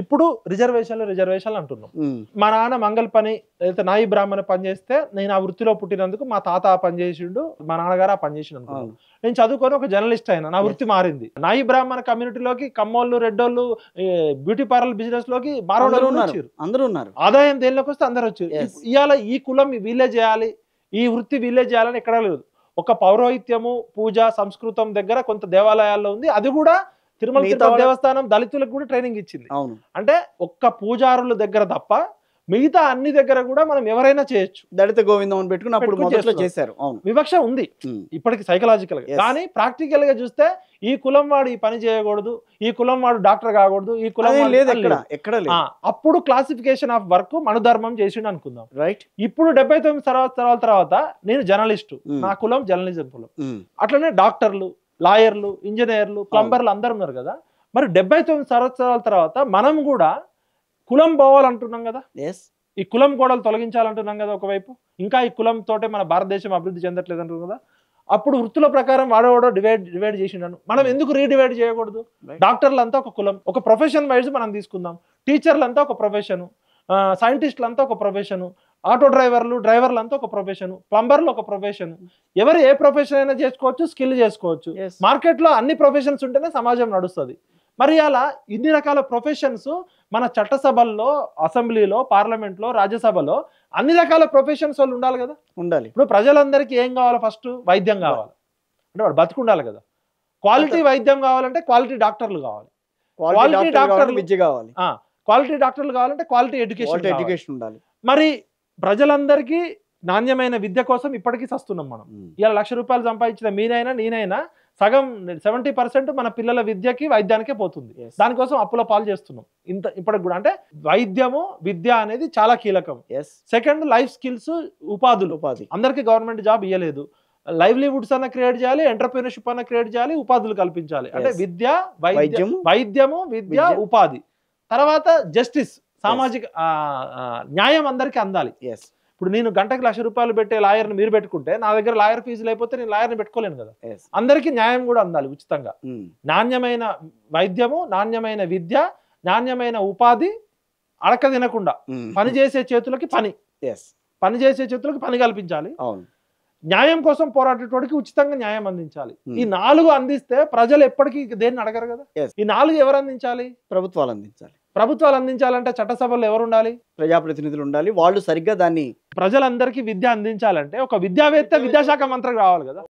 ఇప్పుడు రిజర్వేషన్లు అంటున్నాం. మా నాన్న మంగళ పని లేదా నాయి బ్రాహ్మణ పని చేస్తే నేను ఆ వృత్తిలో పుట్టినందుకు మా తాత ఆ పని చేసిండు, మా నాన్నగారు ఆ పని చేసిండు అనుకున్నాను. నేను చదువుకొని ఒక జర్నలిస్ట్ అయినా, నా వృత్తి మారింది. నాయి బ్రాహ్మణ కమ్యూనిటీలోకి కమ్మోళ్ళు, రెడ్డోళ్ళు, బ్యూటీ పార్లర్ బిజినెస్ లోకి మారోళ్ళు వచ్చారు. అందరూ ఉన్నారు. ఆదాయం దేనిలోకి వస్తే అందరు వచ్చారు. ఇవాళ ఈ కులం వీళ్ళే చేయాలి, ఈ వృత్తి వీళ్ళే చేయాలని ఎక్కడా లేదు. ఒక పౌరోహిత్యము, పూజ, సంస్కృతం దగ్గర కొంత దేవాలయాల్లో ఉంది. అది కూడా తిరుమల తిరుపతి దేవస్థానం దళితులకు కూడా ట్రైనింగ్ ఇచ్చింది. అంటే ఒక్క పూజారుల దగ్గర తప్ప మిగతా అన్ని దగ్గర కూడా మనం ఎవరైనా చేయొచ్చు. దళిత గోవిందం అని పెట్టుకుని అప్పుడు మొదట్లో చేశారు. వివక్ష ఉంది ఇప్పటికి సైకలాజికల్ గా. కానీ ప్రాక్టికల్ గా చూస్తే ఈ కులం వాడు ఈ పని చేయకూడదు, ఈ కులం వాడు డాక్టర్ కాకూడదు, ఈ కులం లేదు. అప్పుడు క్లాసిఫికేషన్ ఆఫ్ వర్క్ మనుధర్మం చేసిండు అనుకుందాం. రైట్. ఇప్పుడు 79 సంవత్సరాల తర్వాత నేను జర్నలిస్టు, నా కులం జర్నలిజం కులం. అట్లనే డాక్టర్లు, లాయర్లు, ఇంజనీర్లు, ప్లంబర్లు అందరు ఉన్నారు కదా. మరి 79 సంవత్సరాల తర్వాత మనం కూడా కులం పోవాలంటున్నాం కదా, ఈ కులం గోడలు తొలగించాలంటున్నాం కదా ఒకవైపు. ఇంకా ఈ కులం తోటే మన భారతదేశం అభివృద్ధి చెందట్లేదు అంటున్నాం కదా. అప్పుడు వృత్తుల ప్రకారం వాడవాడో డివైడ్ చేసిండను, మనం ఎందుకు రీడివైడ్ చేయకూడదు? డాక్టర్లు అంతా ఒక కులం, ఒక ప్రొఫెషన్ వైజ్ మనం తీసుకుందాం. టీచర్లు అంతా ఒక ప్రొఫెషను, సైంటిస్టులు అంతా ఒక ప్రొఫెషను, ఆటో డ్రైవర్లు అంతా ఒక ప్రొఫెషన్, ప్లంబర్లు ఒక ప్రొఫెషన్. ఎవరు ఏ ప్రొఫెషన్ అయినా చేసుకోవచ్చు, స్కిల్ చేసుకోవచ్చు. మార్కెట్లో అన్ని ప్రొఫెషన్స్ ఉంటేనే సమాజం నడుస్తుంది. మరి అలా ఇన్ని రకాల ప్రొఫెషన్స్ మన చట్టసభల్లో, అసెంబ్లీలో, పార్లమెంట్లో, రాజ్యసభలో అన్ని రకాల ప్రొఫెషన్స్ వాళ్ళు ఉండాలి కదా. ఉండాలి. ఇప్పుడు ప్రజలందరికీ ఏం కావాలి? ఫస్ట్ వైద్యం కావాలి అంటే వాడు బతుకుండాలి కదా. క్వాలిటీ వైద్యం కావాలంటే క్వాలిటీ డాక్టర్లు కావాలి, క్వాలిటీ డాక్టర్లు విద్య కావాలి, క్వాలిటీ డాక్టర్లు కావాలంటే క్వాలిటీ ఎడ్యుకేషన్ ఉండాలి. మరి ప్రజలందరికీ నాణ్యమైన విద్య కోసం ఇప్పటికీ సస్తున్నాం మనం. ఇలా 1,00,000 రూపాయలు సంపాదించిన మీనైనా నేనైనా సగం 70% మన పిల్లల విద్యకి వైద్యానికే పోతుంది. దానికోసం అప్పుల పాలు చేస్తున్నాం ఇప్పటికి కూడా. అంటే వైద్యము, విద్య అనేది చాలా కీలకం. సెకండ్, లైఫ్ స్కిల్స్, ఉపాధి. అందరికీ గవర్నమెంట్ జాబ్ ఇవ్వలేదు. లైవ్లీవుడ్స్ అన్న క్రియేట్ చేయాలి, ఎంటర్‌ప్రెన్యూర్‌షిప్ అన్న క్రియేట్ చేయాలి, ఉపాధులు కల్పించాలి. అంటే వైద్యము, విద్య, ఉపాధి. తర్వాత జస్టిస్, సామాజిక న్యాయం అందరికీ అందాలి. ఇప్పుడు నేను గంటకి 1,00,000 రూపాయలు పెట్టే లాయర్ని మీరు పెట్టుకుంటే నా దగ్గర లాయర్ ఫీజు లేకపోతే నేను లాయర్ని పెట్టుకోలేను కదా. అందరికీ న్యాయం కూడా అందాలి ఉచితంగా. నాణ్యమైన వైద్యము, నాణ్యమైన విద్య, నాణ్యమైన ఉపాధి, అడక తినకుండా పనిచేసే చేతులకి పని కల్పించాలి. న్యాయం కోసం పోరాటేటోడికి ఉచితంగా న్యాయం అందించాలి. ఈ 4 అందిస్తే ప్రజలు ఎప్పటికీ దేన్ని అడగరు కదా. ఈ 4 ఎవరు అందించాలి? ప్రభుత్వాలు అందించాలంటే చట్టసభల్లో ఎవరు ఉండాలి? ప్రజాప్రతినిధులు ఉండాలి. వాళ్ళు సరిగ్గా దాన్ని ప్రజలందరికీ విద్య అందించాలంటే ఒక విద్యావేత్త, విద్యాశాఖ మంత్రి రావాలి కదా.